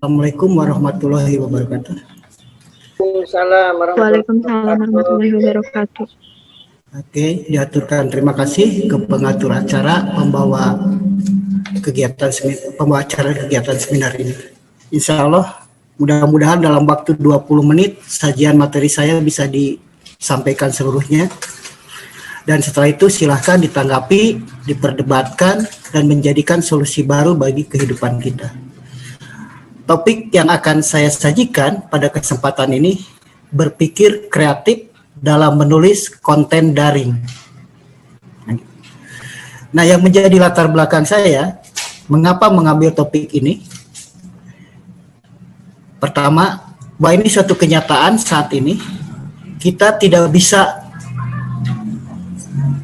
Assalamualaikum warahmatullahi wabarakatuh. Waalaikumsalam warahmatullahi wabarakatuh. Oke, diaturkan. Terima kasih ke pengatur acara, pembawa acara kegiatan seminar ini. Insya Allah, mudah-mudahan dalam waktu 20 menit sajian materi saya bisa disampaikan seluruhnya. Dan setelah itu silahkan ditanggapi, diperdebatkan, dan menjadikan solusi baru bagi kehidupan kita. Topik yang akan saya sajikan pada kesempatan ini berpikir kreatif dalam menulis konten daring. Nah, yang menjadi latar belakang saya, mengapa mengambil topik ini? Pertama, bahwa ini suatu kenyataan saat ini, kita tidak bisa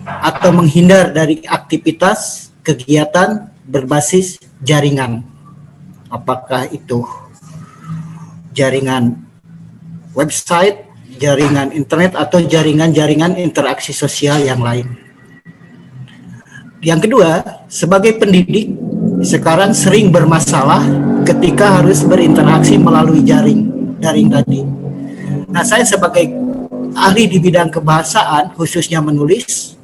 atau menghindar dari aktivitas kegiatan berbasis jaringan. Apakah itu jaringan website, jaringan internet, atau jaringan-jaringan interaksi sosial yang lain. Yang kedua, sebagai pendidik, sekarang sering bermasalah ketika harus berinteraksi melalui daring tadi. Nah, saya sebagai ahli di bidang kebahasaan, khususnya menulis,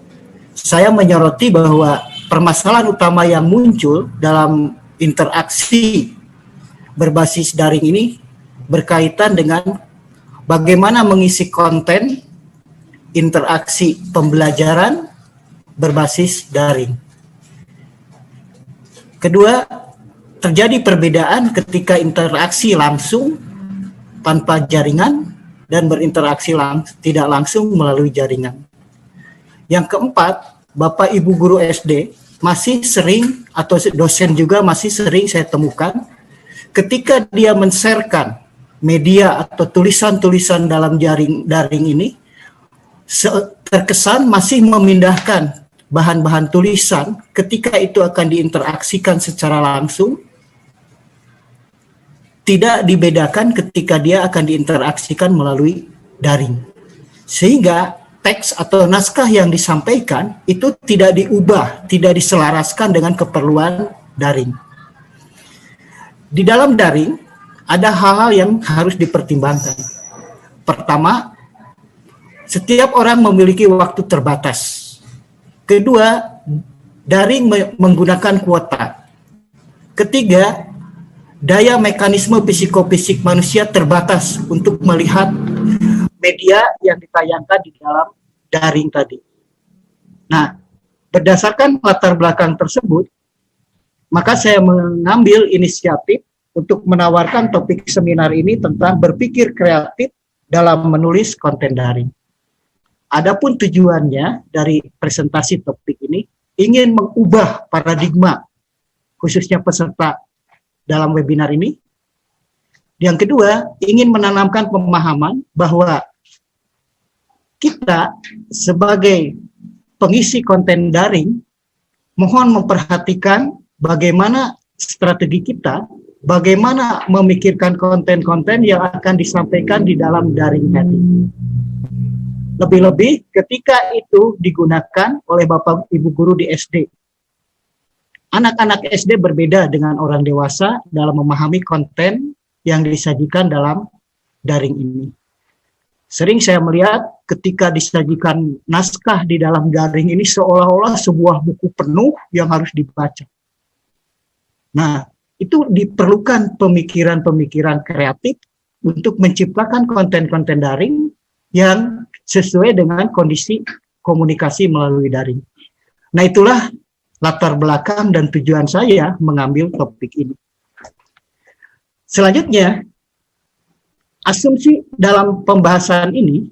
saya menyoroti bahwa permasalahan utama yang muncul dalam interaksi berbasis daring ini berkaitan dengan bagaimana mengisi konten interaksi pembelajaran berbasis daring. Kedua, terjadi perbedaan ketika interaksi langsung tanpa jaringan dan berinteraksi tidak langsung melalui jaringan. Yang keempat, Bapak Ibu guru SD masih sering, atau dosen juga masih sering saya temukan, ketika dia men-sharekan media atau tulisan-tulisan dalam daring ini, terkesan masih memindahkan bahan-bahan tulisan ketika itu akan diinteraksikan secara langsung, tidak dibedakan ketika dia akan diinteraksikan melalui daring. Sehingga teks atau naskah yang disampaikan itu tidak diubah, tidak diselaraskan dengan keperluan daring. Di dalam daring ada hal-hal yang harus dipertimbangkan. Pertama, setiap orang memiliki waktu terbatas. Kedua, daring menggunakan kuota. Ketiga, daya mekanisme psikofisik manusia terbatas untuk melihat media yang ditayangkan di dalam daring tadi. Nah, berdasarkan latar belakang tersebut, maka saya mengambil inisiatif untuk menawarkan topik seminar ini tentang berpikir kreatif dalam menulis konten daring. Adapun tujuannya dari presentasi topik ini ingin mengubah paradigma khususnya peserta dalam webinar ini. Yang kedua, ingin menanamkan pemahaman bahwa kita sebagai pengisi konten daring mohon memperhatikan bagaimana strategi kita, bagaimana memikirkan konten-konten yang akan disampaikan di dalam daring tadi. Lebih-lebih ketika itu digunakan oleh Bapak Ibu guru di SD. Anak-anak SD berbeda dengan orang dewasa dalam memahami konten yang disajikan dalam daring ini. Sering saya melihat ketika disajikan naskah di dalam daring ini seolah-olah sebuah buku penuh yang harus dibaca. Nah, itu diperlukan pemikiran-pemikiran kreatif untuk menciptakan konten-konten daring yang sesuai dengan kondisi komunikasi melalui daring. Nah, itulah latar belakang dan tujuan saya mengambil topik ini. Selanjutnya, asumsi dalam pembahasan ini,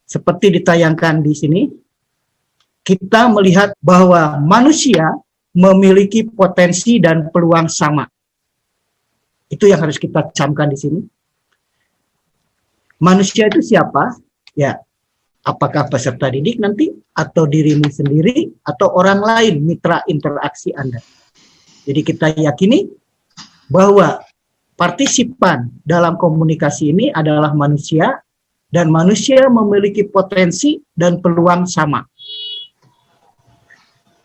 seperti ditayangkan di sini, kita melihat bahwa manusia memiliki potensi dan peluang sama. Itu yang harus kita camkan di sini. Manusia itu siapa? Ya, apakah peserta didik nanti, atau dirimu sendiri, atau orang lain mitra interaksi Anda. Jadi kita yakini bahwa partisipan dalam komunikasi ini adalah manusia, dan manusia memiliki potensi dan peluang sama.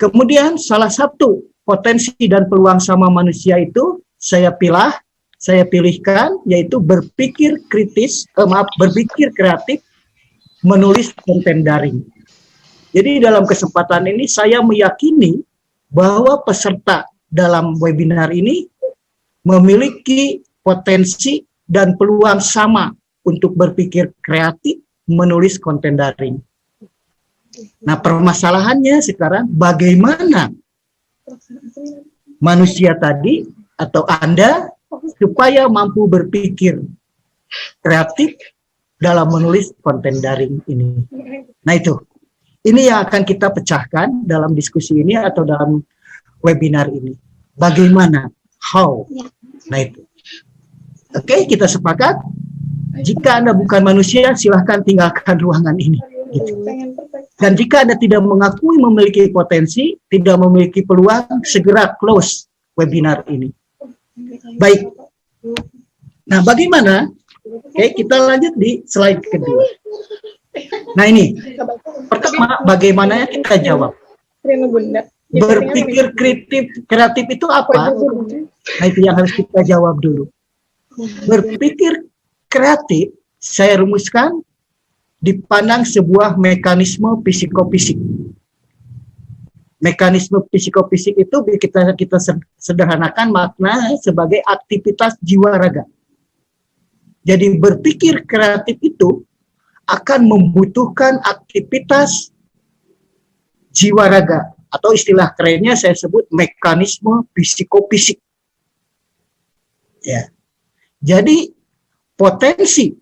Kemudian salah satu potensi dan peluang sama manusia itu saya pilihkan, yaitu berpikir berpikir kreatif, menulis konten daring. Jadi dalam kesempatan ini saya meyakini bahwa peserta dalam webinar ini memiliki potensi dan peluang sama untuk berpikir kreatif, menulis konten daring. Nah, permasalahannya sekarang bagaimana manusia tadi atau Anda supaya mampu berpikir kreatif dalam menulis konten daring ini. Nah, ini yang akan kita pecahkan dalam diskusi ini atau dalam webinar ini. Bagaimana? How? Nah, itu. Oke, kita sepakat. Jika Anda bukan manusia, silahkan tinggalkan ruangan ini. Gitu. Dan jika Anda tidak mengakui memiliki potensi, tidak memiliki peluang, segera close webinar ini. Baik. Nah, bagaimana? Oke, kita lanjut di slide kedua. Nah, ini. Pertama, bagaimana kita jawab? Berpikir kreatif itu apa? Nah, itu yang harus kita jawab dulu. Berpikir kreatif, saya rumuskan, dipandang sebuah mekanisme psikofisik. Mekanisme psikofisik itu kita sederhanakan makna sebagai aktivitas jiwa raga. Jadi berpikir kreatif itu akan membutuhkan aktivitas jiwa raga, atau istilah kerennya saya sebut mekanisme psikofisik. Ya. Jadi potensi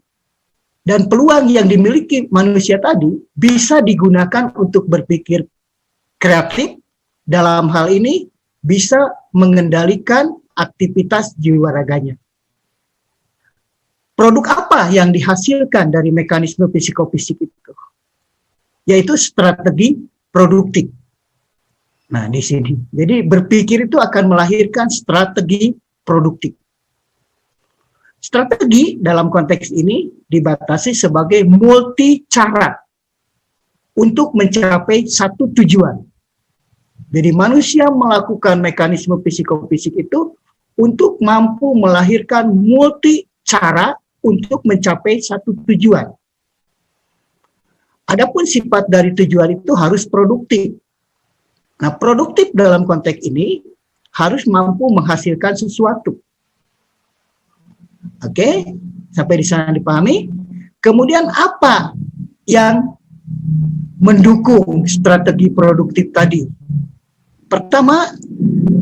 dan peluang yang dimiliki manusia tadi bisa digunakan untuk berpikir kreatif, dalam hal ini bisa mengendalikan aktivitas jiwa raganya. Produk apa yang dihasilkan dari mekanisme psikofisik itu? Yaitu strategi produktif. Nah, di sini. Jadi berpikir itu akan melahirkan strategi produktif. Strategi dalam konteks ini dibatasi sebagai multi cara untuk mencapai satu tujuan. Jadi manusia melakukan mekanisme psikofisik itu untuk mampu melahirkan multi cara untuk mencapai satu tujuan. Adapun sifat dari tujuan itu harus produktif. Nah, produktif dalam konteks ini harus mampu menghasilkan sesuatu. Oke, sampai di sana dipahami. Kemudian apa yang mendukung strategi produktif tadi? Pertama,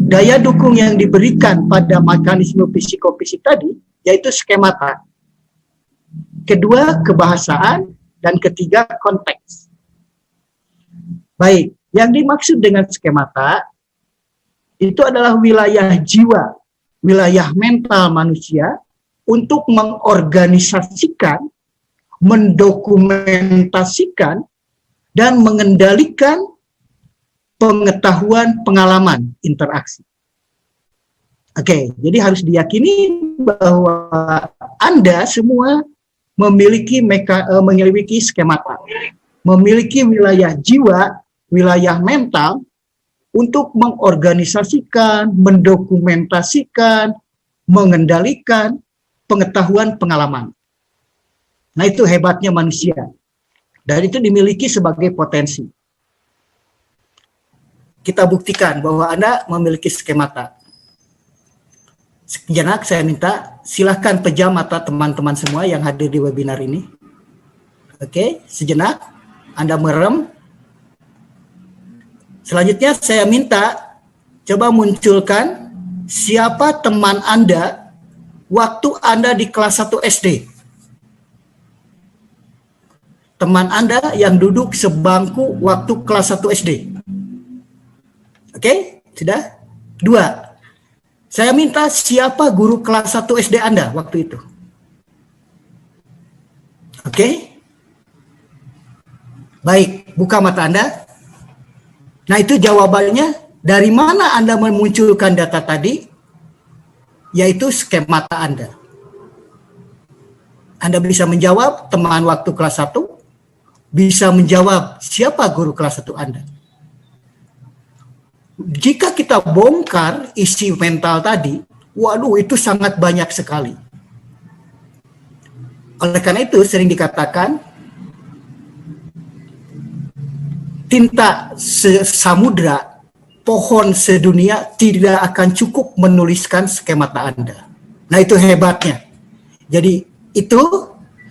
daya dukung yang diberikan pada mekanisme psikofisik tadi, yaitu skemata. Kedua, kebahasaan. Dan ketiga, konteks. Baik, yang dimaksud dengan skemata itu adalah wilayah jiwa, wilayah mental manusia untuk mengorganisasikan, mendokumentasikan, dan mengendalikan pengetahuan, pengalaman, interaksi. Oke, jadi harus diyakini bahwa Anda semua memiliki skemata, memiliki wilayah jiwa, wilayah mental untuk mengorganisasikan, mendokumentasikan, mengendalikan pengetahuan, pengalaman. Nah, itu hebatnya manusia. Dan itu dimiliki sebagai potensi. Kita buktikan bahwa Anda memiliki skemata. Sejenak saya minta silahkan pejam mata teman-teman semua yang hadir di webinar ini. Oke, sejenak Anda merem. Selanjutnya saya minta coba munculkan siapa teman Anda waktu Anda di kelas 1 SD. Teman Anda yang duduk sebangku waktu kelas 1 SD. Oke, sudah? 2. Saya minta siapa guru kelas 1 SD Anda waktu itu. Oke? Baik, buka mata Anda. Nah, itu jawabannya. Dari mana Anda memunculkan data tadi? Yaitu skemata Anda. Anda bisa menjawab teman waktu kelas 1, bisa menjawab siapa guru kelas 1 Anda. Jika kita bongkar isi mental tadi, Waduh, itu sangat banyak sekali. Oleh karena itu sering dikatakan tinta samudra, pohon sedunia tidak akan cukup menuliskan skemata Anda. Nah, itu hebatnya. Jadi itu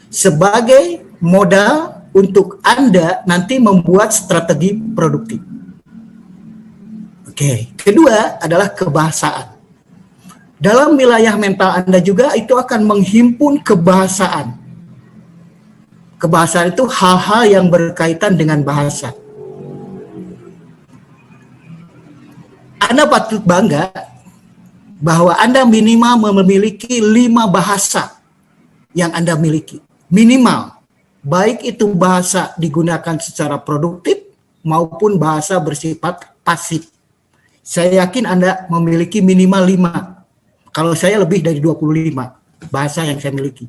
sebagai modal untuk Anda nanti membuat strategi produktif. Oke, kedua adalah kebahasaan. Dalam wilayah mental Anda juga itu akan menghimpun kebahasaan. Kebahasaan itu hal-hal yang berkaitan dengan bahasa. Anda patut bangga bahwa Anda minimal memiliki 5 bahasa yang Anda miliki. Minimal. Baik itu bahasa digunakan secara produktif maupun bahasa bersifat pasif. Saya yakin Anda memiliki minimal 5. Kalau saya lebih dari 25 bahasa yang saya miliki.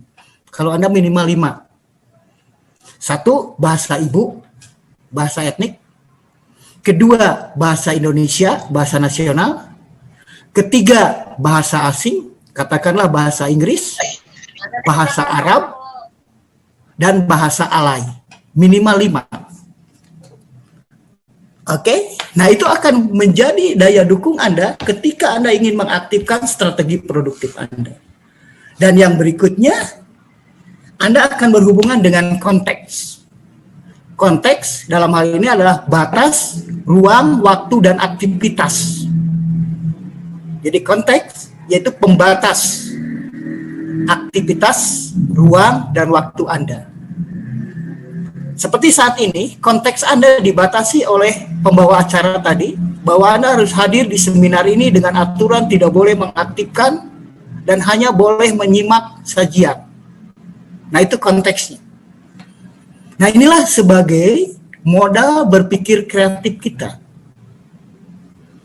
Kalau Anda minimal 5. 1, bahasa ibu, bahasa etnik. Kedua, bahasa Indonesia, bahasa nasional. Ketiga, bahasa asing, katakanlah bahasa Inggris, bahasa Arab, dan bahasa alay. Minimal 5. Oke, nah itu akan menjadi daya dukung Anda ketika Anda ingin mengaktifkan strategi produktif Anda. Dan yang berikutnya, Anda akan berhubungan dengan konteks. Konteks dalam hal ini adalah batas, ruang, waktu, dan aktivitas. Jadi konteks yaitu pembatas aktivitas, ruang, dan waktu Anda. Seperti saat ini, konteks Anda dibatasi oleh pembawa acara tadi, bahwa Anda harus hadir di seminar ini dengan aturan tidak boleh mengaktifkan dan hanya boleh menyimak sajian. Nah, itu konteksnya. Nah, inilah sebagai modal berpikir kreatif kita.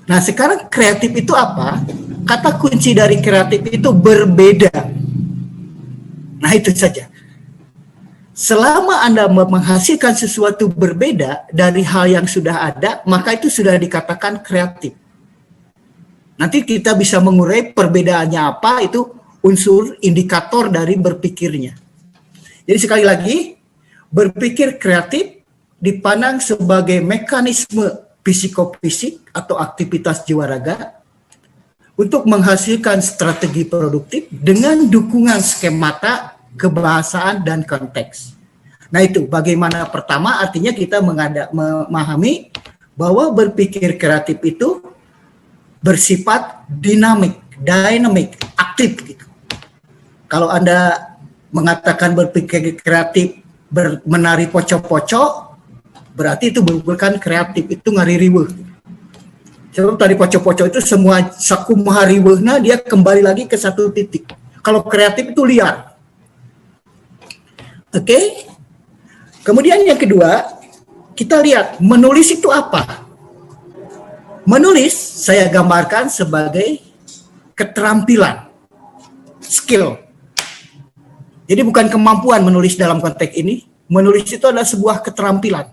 Nah, sekarang kreatif itu apa? Kata kunci dari kreatif itu berbeda. Nah, itu saja. Selama Anda menghasilkan sesuatu berbeda dari hal yang sudah ada, maka itu sudah dikatakan kreatif. Nanti kita bisa mengurai perbedaannya apa, itu unsur indikator dari berpikirnya. Jadi sekali lagi, berpikir kreatif dipandang sebagai mekanisme psikofisik atau aktivitas jiwa raga untuk menghasilkan strategi produktif dengan dukungan skemata, kebahasaan, dan konteks. Nah itu bagaimana pertama artinya kita memahami bahwa berpikir kreatif itu bersifat dinamik, aktif gitu. Kalau Anda mengatakan berpikir kreatif menari pocok-pocok, berarti itu bukan kreatif, itu ngaririweuh. Sebab tadi pocok-pocok itu semua sakumaha riweuhna dia kembali lagi ke satu titik. Kalau kreatif itu liar. Oke. Kemudian yang kedua, kita lihat menulis itu apa? Menulis saya gambarkan sebagai keterampilan, skill. Jadi bukan kemampuan menulis dalam konteks ini. Menulis itu adalah sebuah keterampilan.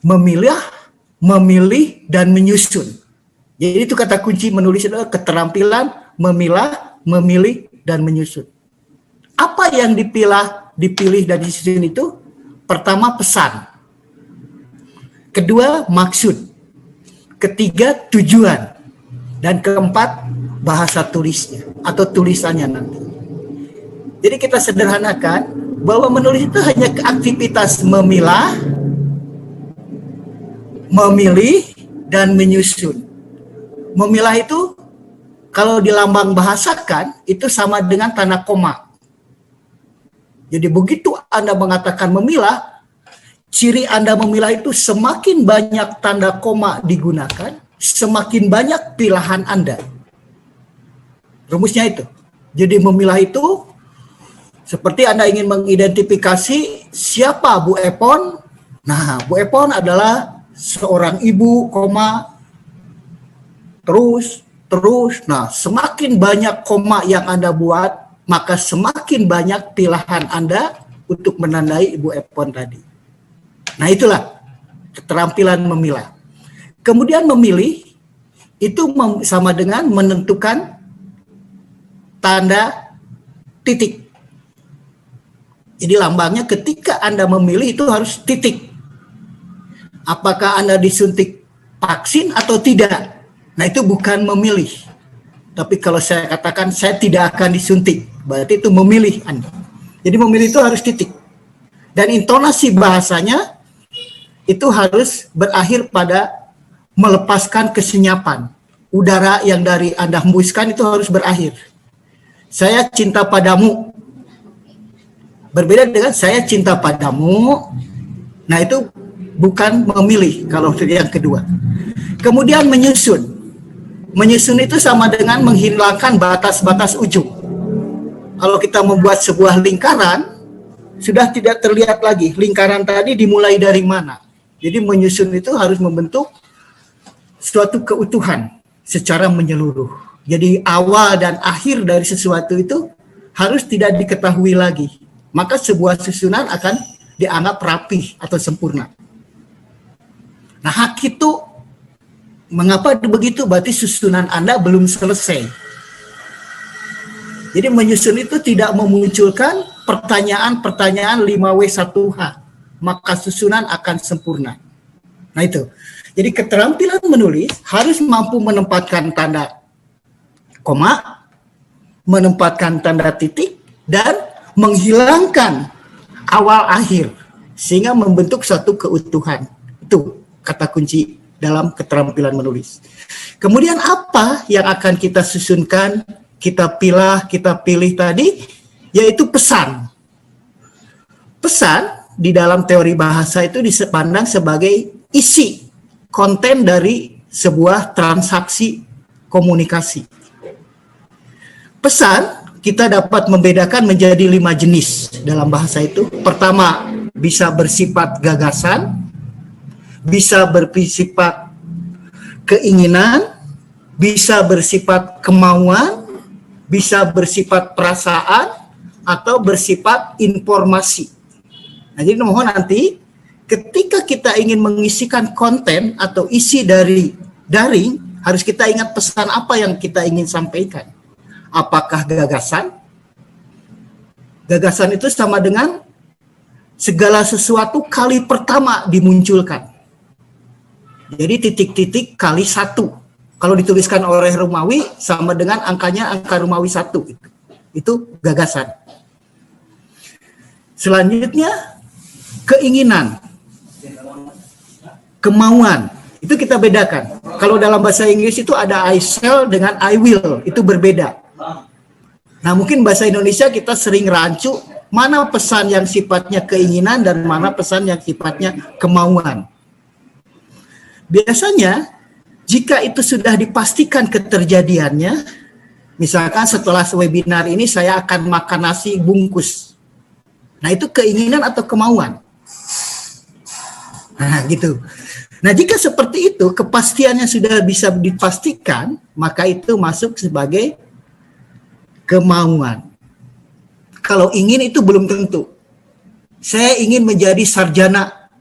Memilih, dan menyusun. Jadi itu kata kunci menulis adalah keterampilan, memilah, memilih, dan menyusun. Apa yang dipilih dan disusun itu? Pertama, pesan. Kedua, maksud. Ketiga, tujuan. Dan keempat, bahasa tulisnya atau tulisannya nanti. Jadi kita sederhanakan bahwa menulis itu hanya aktivitas memilah, memilih, dan menyusun. Memilah itu kalau dilambang bahasakan itu sama dengan tanda koma. Jadi begitu Anda mengatakan memilah, ciri Anda memilah itu semakin banyak tanda koma digunakan, semakin banyak pilihan Anda. Rumusnya itu. Jadi memilah itu seperti Anda ingin mengidentifikasi siapa Bu Epon. Nah, Bu Epon adalah seorang ibu, terus. Nah, semakin banyak koma yang Anda buat, maka semakin banyak pilihan Anda untuk menandai Ibu Epon tadi. Nah, itulah keterampilan memilah. Kemudian memilih, itu sama dengan menentukan tanda titik. Jadi lambangnya ketika Anda memilih itu harus titik. Apakah Anda disuntik vaksin atau tidak? Nah, itu bukan memilih. Tapi kalau saya katakan saya tidak akan disuntik, berarti itu memilih Anda. Jadi memilih itu harus titik. Dan intonasi bahasanya itu harus berakhir pada melepaskan kesenyapan. Udara yang dari Anda hembuskan itu harus berakhir. Saya cinta padamu. Berbeda dengan saya cinta padamu. Nah, itu bukan memilih kalau yang kedua. Kemudian menyusun. Menyusun itu sama dengan menghilangkan batas-batas ujung. Kalau kita membuat sebuah lingkaran, sudah tidak terlihat lagi lingkaran tadi dimulai dari mana. Jadi menyusun itu harus membentuk suatu keutuhan secara menyeluruh. Jadi awal dan akhir dari sesuatu itu harus tidak diketahui lagi. Maka sebuah susunan akan dianggap rapih atau sempurna. Nah, hak itu mengapa begitu? Berarti susunan Anda belum selesai. Jadi menyusun itu tidak memunculkan pertanyaan-pertanyaan 5W1H. Maka susunan akan sempurna. Nah itu. Jadi keterampilan menulis harus mampu menempatkan tanda koma, menempatkan tanda titik, dan menghilangkan awal akhir. Sehingga membentuk suatu keutuhan. Itu kata kunci dalam keterampilan menulis. Kemudian apa yang akan kita susunkan, kita pilih tadi, yaitu pesan. Pesan di dalam teori bahasa itu dipandang sebagai isi, konten dari sebuah transaksi komunikasi. Pesan kita dapat membedakan menjadi 5 jenis dalam bahasa itu. Pertama, bisa bersifat gagasan, bisa bersifat keinginan, bisa bersifat kemauan, bisa bersifat perasaan, atau bersifat informasi. Nah, jadi mohon nanti ketika kita ingin mengisikan konten atau isi dari daring, harus kita ingat pesan apa yang kita ingin sampaikan. Apakah gagasan? Gagasan itu sama dengan segala sesuatu kali pertama dimunculkan. Jadi titik-titik kali 1. Kalau dituliskan oleh Romawi sama dengan angkanya angka Romawi 1. Itu gagasan. Selanjutnya keinginan, kemauan. Itu kita bedakan. Kalau dalam bahasa Inggris itu ada I shall dengan I will. Itu berbeda. Nah, mungkin bahasa Indonesia kita sering rancu mana pesan yang sifatnya keinginan dan mana pesan yang sifatnya kemauan. Biasanya jika itu sudah dipastikan keterjadiannya, misalkan setelah webinar ini saya akan makan nasi bungkus. Nah, itu keinginan atau kemauan. Nah, gitu. Nah, jika seperti itu kepastiannya sudah bisa dipastikan, maka itu masuk sebagai kemauan. Kalau ingin itu belum tentu. Saya ingin menjadi sarjana.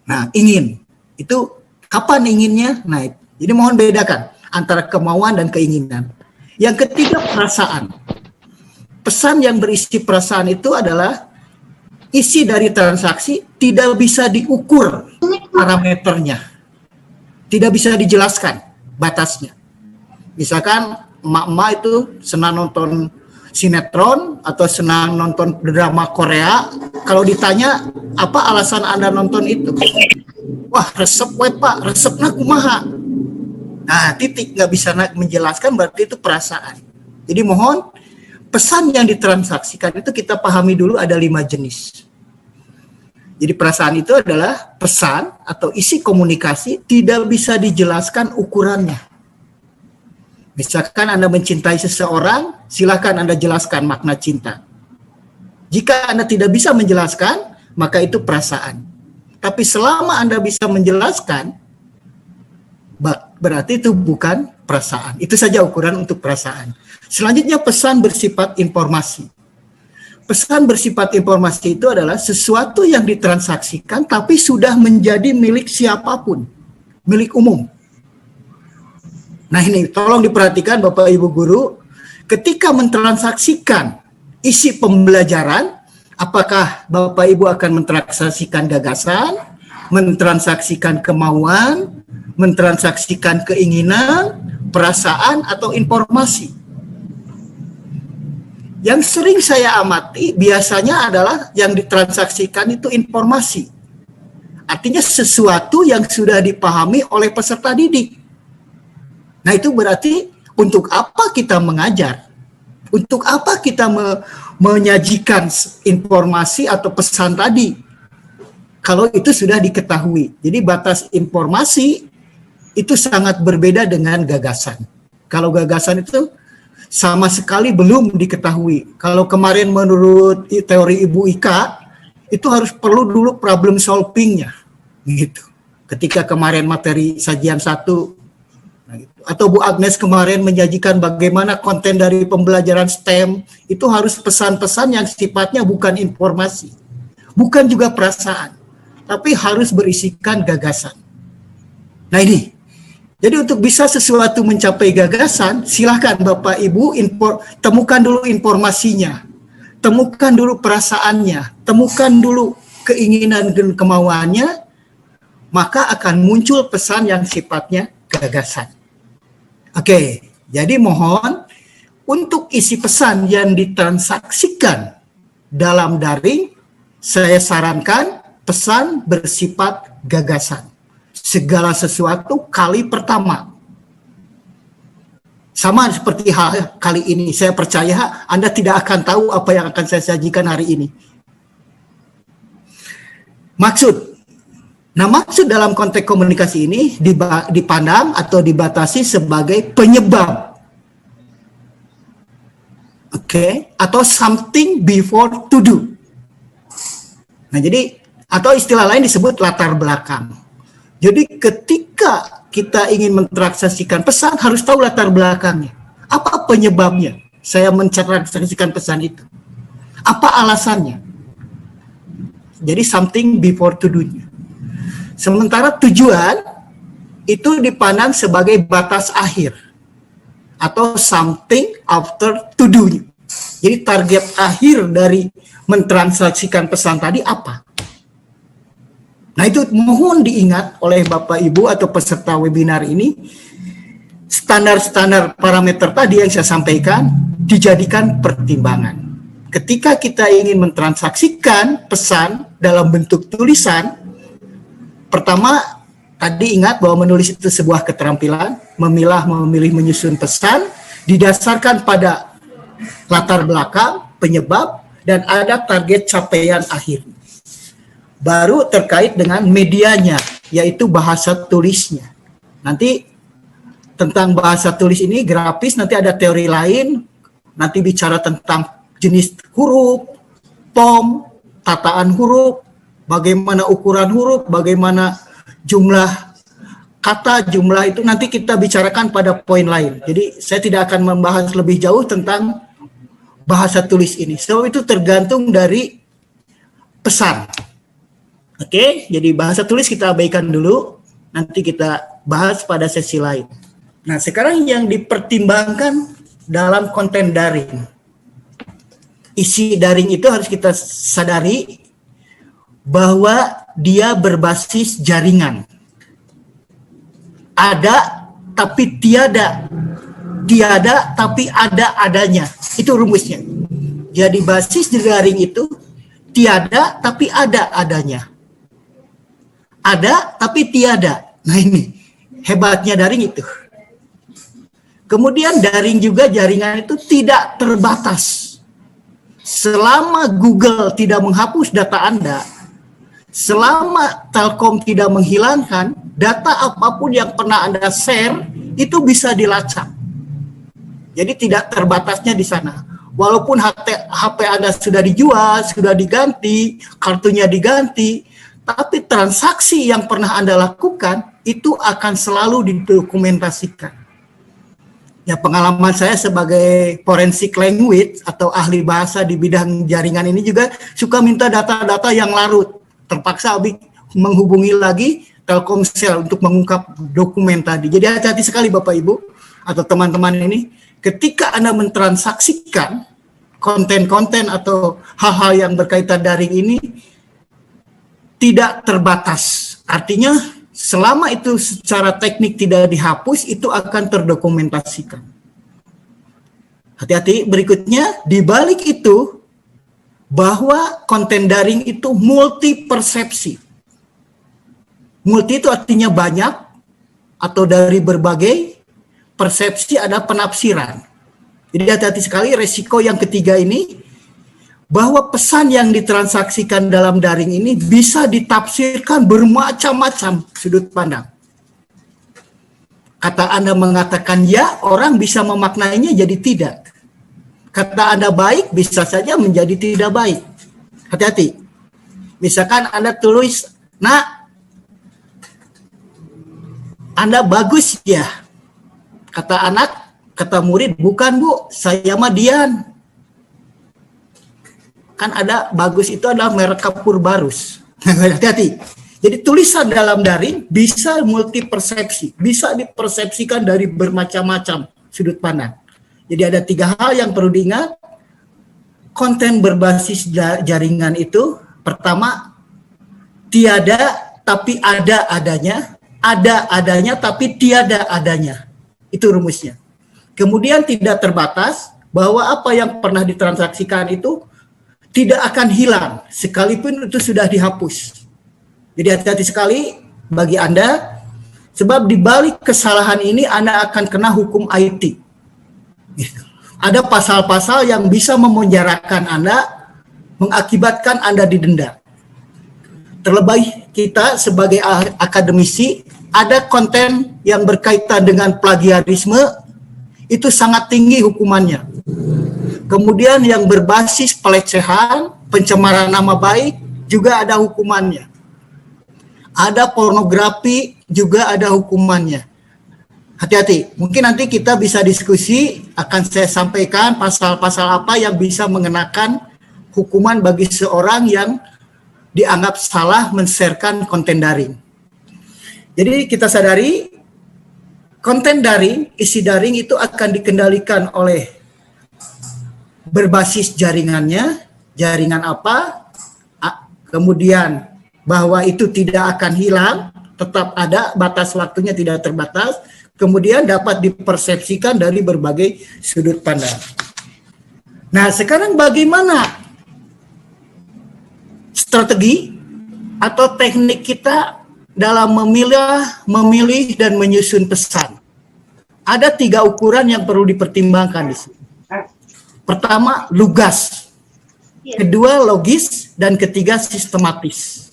Nah, ingin. Itu kapan inginnya? Nah, jadi mohon bedakan antara kemauan dan keinginan. Yang ketiga, perasaan. Pesan yang berisi perasaan itu adalah isi dari transaksi tidak bisa diukur parameternya. Tidak bisa dijelaskan batasnya. Misalkan emak-emak itu senang nonton sinetron atau senang nonton drama Korea, kalau ditanya apa alasan Anda nonton itu? Wah, resep we Pak, resepnya kumaha. Nah, titik, nggak bisa menjelaskan, berarti itu perasaan. Jadi mohon pesan yang ditransaksikan itu kita pahami dulu ada 5 jenis. Jadi perasaan itu adalah pesan atau isi komunikasi tidak bisa dijelaskan ukurannya. Misalkan Anda mencintai seseorang, silakan Anda jelaskan makna cinta. Jika Anda tidak bisa menjelaskan, maka itu perasaan. Tapi selama Anda bisa menjelaskan, berarti itu bukan perasaan. Itu saja ukuran untuk perasaan. Selanjutnya pesan bersifat informasi. Pesan bersifat informasi itu adalah sesuatu yang ditransaksikan tapi sudah menjadi milik siapapun, milik umum. Nah ini tolong diperhatikan Bapak Ibu Guru, ketika mentransaksikan isi pembelajaran, apakah Bapak Ibu akan mentransaksikan gagasan, mentransaksikan kemauan, mentransaksikan keinginan, perasaan, atau informasi? Yang sering saya amati biasanya adalah yang ditransaksikan itu informasi. Artinya sesuatu yang sudah dipahami oleh peserta didik. Nah itu berarti untuk apa kita mengajar? Untuk apa kita menyajikan informasi atau pesan tadi? Kalau itu sudah diketahui. Jadi batas informasi itu sangat berbeda dengan gagasan. Kalau gagasan itu sama sekali belum diketahui. Kalau kemarin menurut teori Ibu Ika, itu harus perlu dulu problem solving-nya. Gitu. Ketika kemarin materi sajian 1, atau Bu Agnes kemarin menyajikan bagaimana konten dari pembelajaran STEM, itu harus pesan-pesan yang sifatnya bukan informasi, bukan juga perasaan, tapi harus berisikan gagasan. Nah ini, jadi untuk bisa sesuatu mencapai gagasan, silahkan Bapak Ibu temukan dulu informasinya, temukan dulu perasaannya, temukan dulu keinginan dan kemauannya, maka akan muncul pesan yang sifatnya gagasan. Oke, jadi mohon untuk isi pesan yang ditransaksikan dalam daring, saya sarankan pesan bersifat gagasan. Segala sesuatu kali pertama. Sama seperti hal kali ini, saya percaya Anda tidak akan tahu apa yang akan saya sajikan hari ini. Maksud dalam konteks komunikasi ini dipandang atau dibatasi sebagai penyebab. Oke, atau something before to do. Nah, jadi atau istilah lain disebut latar belakang. Jadi ketika kita ingin mentransaksikan pesan harus tahu latar belakangnya. Apa penyebabnya saya mentransaksikan pesan itu? Apa alasannya? Jadi something before to do-nya. Sementara tujuan itu dipandang sebagai batas akhir atau something after to do-nya. Jadi target akhir dari mentransaksikan pesan tadi apa? Nah itu mohon diingat oleh Bapak Ibu atau peserta webinar ini, standar-standar parameter tadi yang saya sampaikan dijadikan pertimbangan. Ketika kita ingin mentransaksikan pesan dalam bentuk tulisan, pertama tadi ingat bahwa menulis itu sebuah keterampilan, memilah, memilih, menyusun pesan, didasarkan pada latar belakang, penyebab, dan ada target capaian akhir. Baru terkait dengan medianya, yaitu bahasa tulisnya. Nanti tentang bahasa tulis ini grafis, nanti ada teori lain, nanti bicara tentang jenis huruf, font, tataan huruf, bagaimana ukuran huruf, bagaimana jumlah kata, jumlah itu nanti kita bicarakan pada poin lain. Jadi saya tidak akan membahas lebih jauh tentang bahasa tulis ini. So itu tergantung dari pesan. Oke, jadi bahasa tulis kita abaikan dulu, nanti kita bahas pada sesi lain. Nah, sekarang yang dipertimbangkan dalam konten daring. Isi daring itu harus kita sadari bahwa dia berbasis jaringan. Ada tapi tiada. Tiada tapi ada adanya. Itu rumusnya. Jadi basis daring itu tiada tapi ada adanya. Ada tapi tiada. Nah ini hebatnya daring itu. Kemudian daring juga jaringan itu tidak terbatas. Selama Google tidak menghapus data Anda, selama Telkom tidak menghilangkan, data apapun yang pernah Anda share itu bisa dilacak. Jadi tidak terbatasnya di sana. Walaupun HP Anda sudah dijual, sudah diganti, kartunya diganti, tapi transaksi yang pernah Anda lakukan itu akan selalu didokumentasikan. Ya, pengalaman saya sebagai forensic language atau ahli bahasa di bidang jaringan ini juga suka minta data-data yang larut. Terpaksa menghubungi lagi Telkomsel untuk mengungkap dokumen tadi. Jadi hati-hati sekali Bapak Ibu atau teman-teman ini, ketika Anda mentransaksikan konten-konten atau hal-hal yang berkaitan daring ini tidak terbatas. Artinya selama itu secara teknik tidak dihapus, itu akan terdokumentasikan. Hati-hati, berikutnya, di balik itu, bahwa konten daring itu multi persepsi. Multi itu artinya banyak, atau dari berbagai, persepsi ada penafsiran. Jadi hati-hati sekali, resiko yang ketiga ini, bahwa pesan yang ditransaksikan dalam daring ini bisa ditafsirkan bermacam-macam sudut pandang. Kata Anda mengatakan ya, orang bisa memaknainya jadi tidak. Kata Anda baik, bisa saja menjadi tidak baik. Hati-hati. Misalkan Anda tulis, "Nak, Anda bagus ya." Kata anak, kata murid, "Bukan Bu, saya mah Dian." Kan ada bagus itu adalah merek kapur barus. Hati-hati. Jadi tulisan dalam daring bisa multi persepsi, bisa dipersepsikan dari bermacam-macam sudut pandang. Jadi ada 3 hal yang perlu diingat. Konten berbasis jaringan itu, pertama, tiada tapi ada adanya tapi tiada adanya. Itu rumusnya. Kemudian tidak terbatas, bahwa apa yang pernah ditransaksikan itu tidak akan hilang, sekalipun itu sudah dihapus. Jadi hati-hati sekali bagi Anda, sebab di balik kesalahan ini Anda akan kena hukum IT. Ada pasal-pasal yang bisa memenjarakan Anda, mengakibatkan Anda didenda. Terlebih kita sebagai akademisi, ada konten yang berkaitan dengan plagiarisme, itu sangat tinggi hukumannya. Kemudian yang berbasis pelecehan, pencemaran nama baik, juga ada hukumannya. Ada pornografi, juga ada hukumannya. Hati-hati, mungkin nanti kita bisa diskusi, akan saya sampaikan pasal-pasal apa yang bisa mengenakan hukuman bagi seorang yang dianggap salah men-sharekan konten daring. Jadi kita sadari, konten daring, isi daring itu akan dikendalikan oleh berbasis jaringannya, jaringan apa, kemudian bahwa itu tidak akan hilang, tetap ada, batas waktunya tidak terbatas, kemudian dapat dipersepsikan dari berbagai sudut pandang. Nah, sekarang bagaimana strategi atau teknik kita dalam memilih dan menyusun pesan? Ada 3 ukuran yang perlu dipertimbangkan di sini. Pertama, lugas. Kedua, logis. Dan ketiga, sistematis.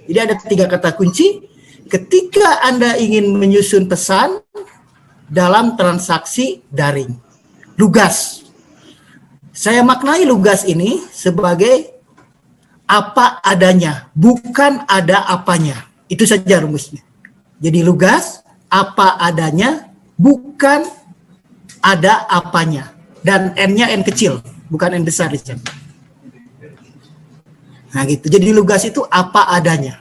Jadi ada 3 kata kunci. Ketika Anda ingin menyusun pesan dalam transaksi daring. Lugas. Saya maknai lugas ini sebagai apa adanya, bukan ada apanya. Itu saja rumusnya. Jadi lugas, apa adanya, bukan ada apanya. Dan N-nya N kecil, bukan N besar. Nah gitu, jadi lugas itu apa adanya.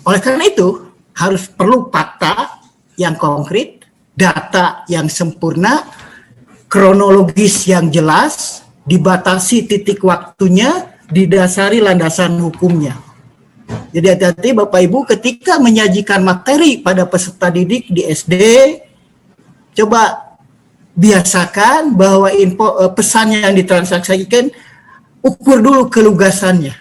Oleh karena itu, harus perlu fakta yang konkret, data yang sempurna, kronologis yang jelas, dibatasi titik waktunya, didasari landasan hukumnya. Jadi hati-hati Bapak Ibu ketika menyajikan materi pada peserta didik di SD, coba biasakan bahwa pesan yang ditransaksikan, ukur dulu kelugasannya.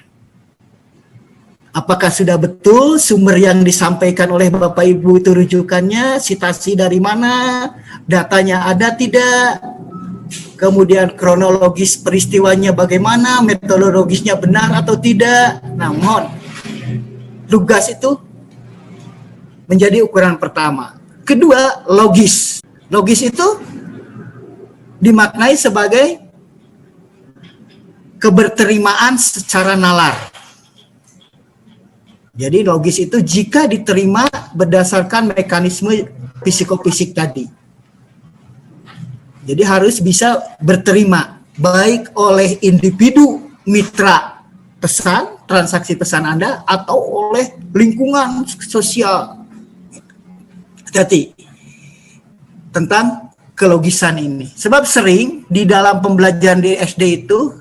Apakah sudah betul sumber yang disampaikan oleh Bapak Ibu itu rujukannya, sitasi dari mana, datanya ada tidak, kemudian kronologis peristiwanya bagaimana, metodologisnya benar atau tidak. Namun, lugas itu menjadi ukuran pertama. Kedua, logis. Logis itu dimaknai sebagai keberterimaan secara nalar. Jadi logis itu jika diterima berdasarkan mekanisme psikofisik tadi. Jadi harus bisa berterima baik oleh individu mitra pesan, transaksi pesan Anda, atau oleh lingkungan sosial. Hati-hati tentang kelogisan ini. Sebab sering di dalam pembelajaran di SD itu,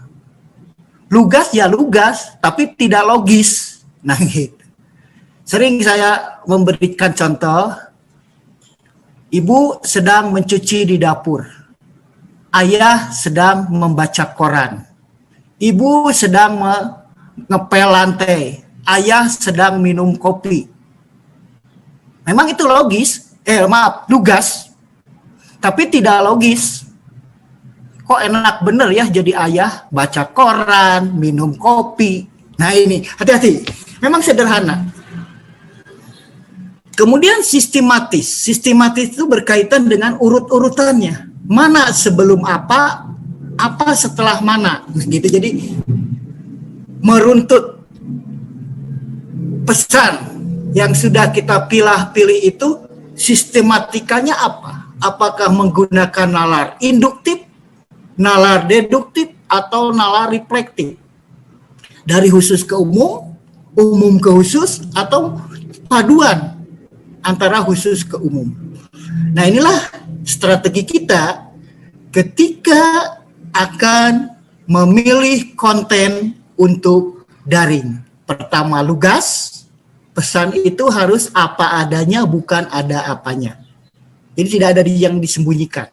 lugas ya lugas, tapi tidak logis. Nah gitu. Sering saya memberikan contoh, ibu sedang mencuci di dapur, ayah sedang membaca koran, ibu sedang ngepel lantai, ayah sedang minum kopi. Memang itu logis, lugas, tapi tidak logis. Kok enak bener ya jadi ayah, baca koran, minum kopi. Nah ini, hati-hati, memang sederhana. Kemudian sistematis itu berkaitan dengan urut-urutannya. Mana sebelum apa setelah mana, gitu. Jadi meruntut pesan yang sudah kita pilih itu sistematikanya apa? Apakah menggunakan nalar induktif, nalar deduktif, atau nalar reflektif? Dari khusus ke umum, umum ke khusus, atau paduan antara khusus ke umum. Nah inilah strategi kita ketika akan memilih konten untuk daring. Pertama lugas, pesan itu harus apa adanya, bukan ada apanya. Jadi tidak ada yang disembunyikan.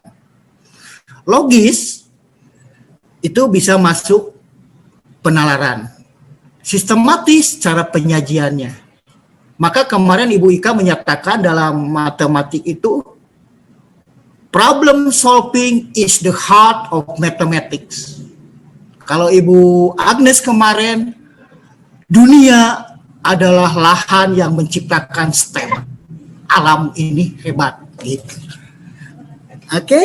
Logis, itu bisa masuk penalaran. Sistematis cara penyajiannya. Maka kemarin Ibu Ika menyatakan dalam matematik itu, problem solving is the heart of mathematics. Kalau Ibu Agnes kemarin, dunia adalah lahan yang menciptakan STEM. Alam ini hebat. Gitu. Oke?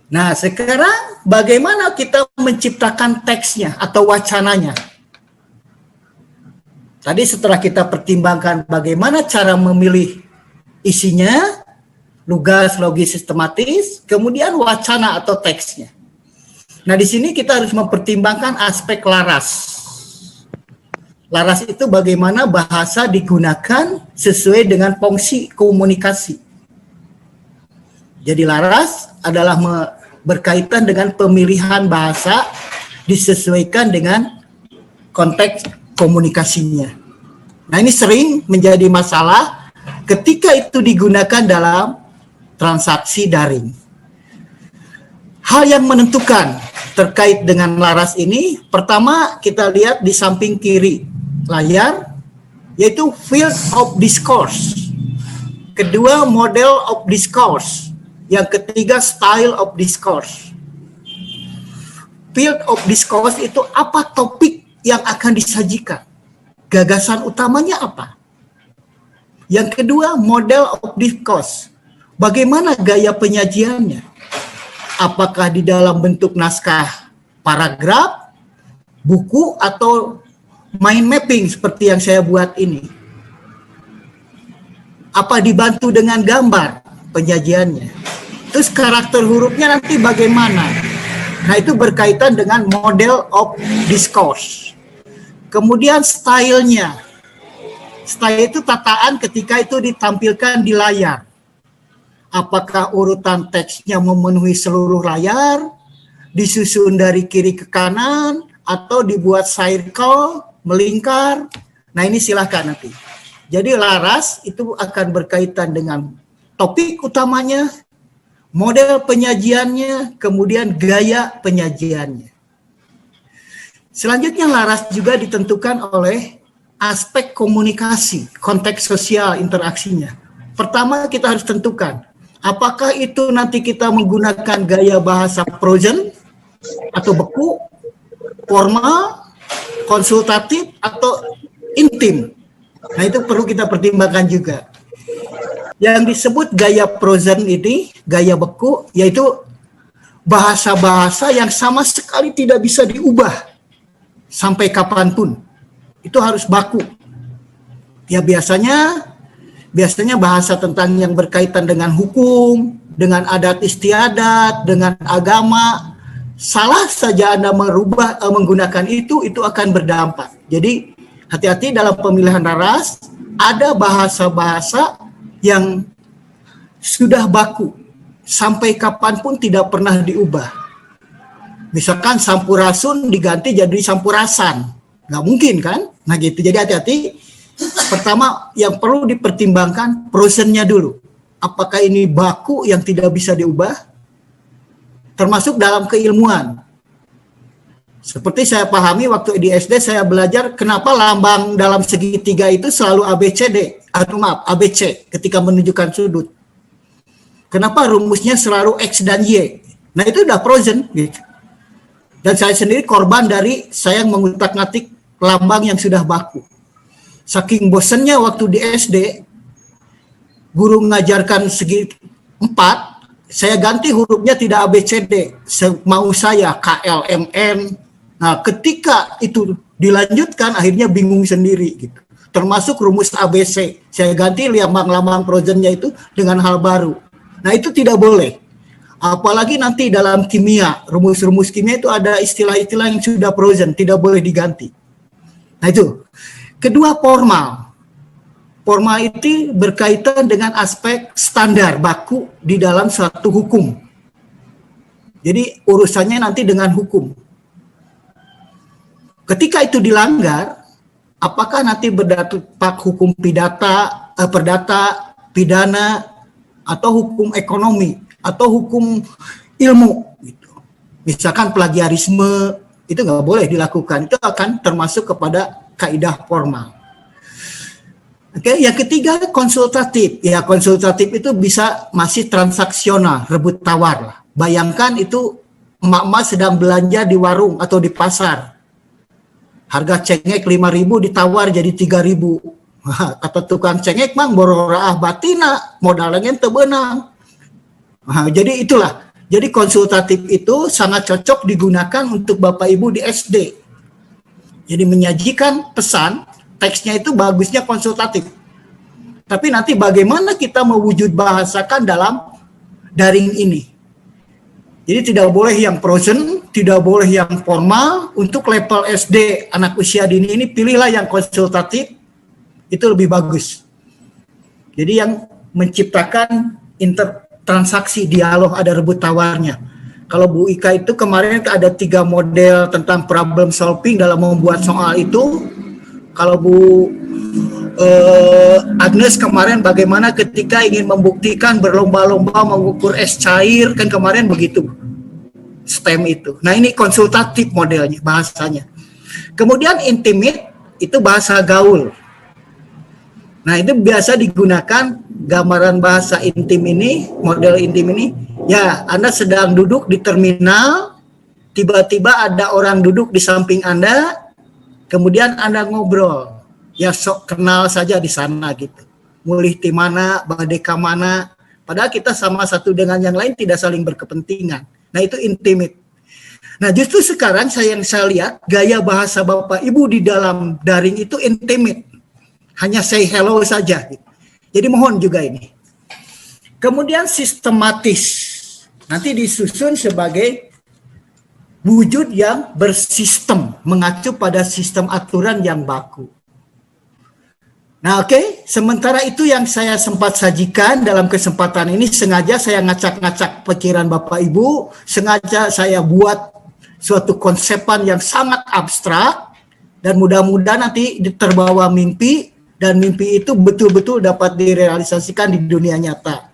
Nah sekarang bagaimana kita menciptakan teksnya atau wacananya? Tadi setelah kita pertimbangkan bagaimana cara memilih isinya, lugas, logis, sistematis, kemudian wacana atau teksnya. Nah, di sini kita harus mempertimbangkan aspek laras. Laras itu bagaimana bahasa digunakan sesuai dengan fungsi komunikasi. Jadi laras adalah berkaitan dengan pemilihan bahasa disesuaikan dengan konteks komunikasinya. Nah ini sering menjadi masalah ketika itu digunakan dalam transaksi daring. Hal yang menentukan terkait dengan laras ini, pertama kita lihat di samping kiri layar, yaitu field of discourse. Kedua, model of discourse. Yang ketiga, style of discourse. Field of discourse itu apa topik yang akan disajikan? Gagasan utamanya apa? Yang kedua, model of discourse. Bagaimana gaya penyajiannya? Apakah di dalam bentuk naskah paragraf, buku, atau mind mapping seperti yang saya buat ini? Apa dibantu dengan gambar penyajiannya? Terus karakter hurufnya nanti bagaimana? Nah itu berkaitan dengan model of discourse. Kemudian stylenya. Style itu tataan ketika itu ditampilkan di layar. Apakah urutan teksnya memenuhi seluruh layar, disusun dari kiri ke kanan, atau dibuat circle, melingkar. Nah ini silahkan nanti. Jadi laras itu akan berkaitan dengan topik utamanya, model penyajiannya, kemudian gaya penyajiannya. Selanjutnya laras juga ditentukan oleh aspek komunikasi, konteks sosial interaksinya. Pertama kita harus tentukan, apakah itu nanti kita menggunakan gaya bahasa prosen atau beku, formal, konsultatif, atau intim. Nah itu perlu kita pertimbangkan juga. Yang disebut gaya prosen ini, gaya beku, yaitu bahasa-bahasa yang sama sekali tidak bisa diubah sampai kapanpun. Itu harus baku. Ya biasanya bahasa tentang yang berkaitan dengan hukum, dengan adat istiadat, dengan agama, salah saja Anda menggunakan itu akan berdampak. Jadi hati-hati dalam pemilihan raras, ada bahasa-bahasa yang sudah baku, sampai kapanpun tidak pernah diubah. Misalkan sampurasun diganti jadi sampurasan, nggak mungkin kan? Nah gitu, jadi hati-hati. Pertama yang perlu dipertimbangkan prosennya dulu. Apakah ini baku yang tidak bisa diubah? Termasuk dalam keilmuan. Seperti saya pahami waktu di SD saya belajar kenapa lambang dalam segitiga itu selalu ABCD, ABC ketika menunjukkan sudut. Kenapa rumusnya selalu X dan Y? Nah itu udah frozen gitu. Dan saya sendiri korban dari saya mengutak-ngatik lambang yang sudah baku. Saking bosennya waktu di SD, guru mengajarkan segi 4, saya ganti hurufnya tidak ABCD, mau saya KLMN. Nah, ketika itu dilanjutkan, akhirnya bingung sendiri gitu. Termasuk rumus ABC, saya ganti lambang-lambang frozennya itu dengan hal baru. Nah, itu tidak boleh. Apalagi nanti dalam kimia, rumus-rumus kimia itu ada istilah-istilah yang sudah frozen, tidak boleh diganti. Nah, itu. Kedua, formal. Formal itu berkaitan dengan aspek standar baku di dalam suatu hukum. Jadi urusannya nanti dengan hukum. Ketika itu dilanggar, apakah nanti berdampak hukum perdata, pidana, atau hukum ekonomi, atau hukum ilmu. Gitu. Misalkan plagiarisme, itu nggak boleh dilakukan. Itu akan termasuk kepada kaidah formal. Oke, yang ketiga konsultatif. Ya, konsultatif itu bisa masih transaksional, rebut tawar lah. Bayangkan itu emak-emak sedang belanja di warung atau di pasar. Harga cengek 5.000 ditawar jadi 3.000. Kata tukang cengek, mang bororaah batina, modalnya teu beunang. Jadi itulah. Jadi konsultatif itu sangat cocok digunakan untuk Bapak Ibu di SD. Jadi menyajikan pesan, teksnya itu bagusnya konsultatif. Tapi nanti bagaimana kita mewujud bahasakan dalam daring ini. Jadi tidak boleh yang frozen, tidak boleh yang formal. Untuk level SD, anak usia dini ini, pilihlah yang konsultatif, itu lebih bagus. Jadi yang menciptakan transaksi, dialog, ada rebut tawarnya. Kalau Bu Ika itu kemarin ada 3 model tentang problem solving dalam membuat soal itu. Kalau Bu Agnes kemarin bagaimana ketika ingin membuktikan berlomba-lomba mengukur es cair, kan kemarin begitu STEM itu. Nah ini konsultatif modelnya, bahasanya. Kemudian intimate itu bahasa gaul. Nah itu biasa digunakan gambaran bahasa intim ini, model intim ini. Ya, Anda sedang duduk di terminal, tiba-tiba ada orang duduk di samping Anda, kemudian Anda ngobrol. Ya sok kenal saja di sana gitu. Mulih di mana, badeka mana. Padahal kita sama satu dengan yang lain tidak saling berkepentingan. Nah itu intimate. Nah justru sekarang saya lihat gaya bahasa Bapak Ibu di dalam daring itu intimate. Hanya say hello saja. Gitu. Jadi mohon juga ini. Kemudian sistematis. Nanti disusun sebagai wujud yang bersistem. Mengacu pada sistem aturan yang baku. Nah oke, sementara itu yang saya sempat sajikan dalam kesempatan ini, sengaja saya ngacak-ngacak pikiran Bapak Ibu, sengaja saya buat suatu konsepan yang sangat abstrak, dan mudah-mudahan nanti terbawa mimpi, dan mimpi itu betul-betul dapat direalisasikan di dunia nyata.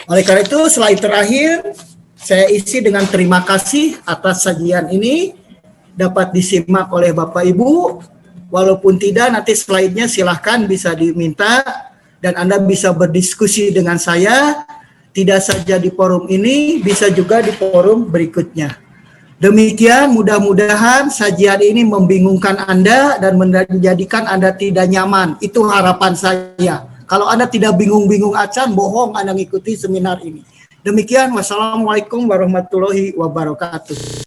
Oleh karena itu, slide terakhir, saya isi dengan terima kasih atas sajian ini, dapat disimak oleh Bapak Ibu. Walaupun tidak, nanti slide-nya silahkan bisa diminta dan Anda bisa berdiskusi dengan saya, tidak saja di forum ini, bisa juga di forum berikutnya. Demikian, mudah-mudahan sajian ini membingungkan Anda dan menjadikan Anda tidak nyaman. Itu harapan saya. Kalau Anda tidak bingung-bingung acan, bohong Anda mengikuti seminar ini. Demikian, wassalamualaikum warahmatullahi wabarakatuh.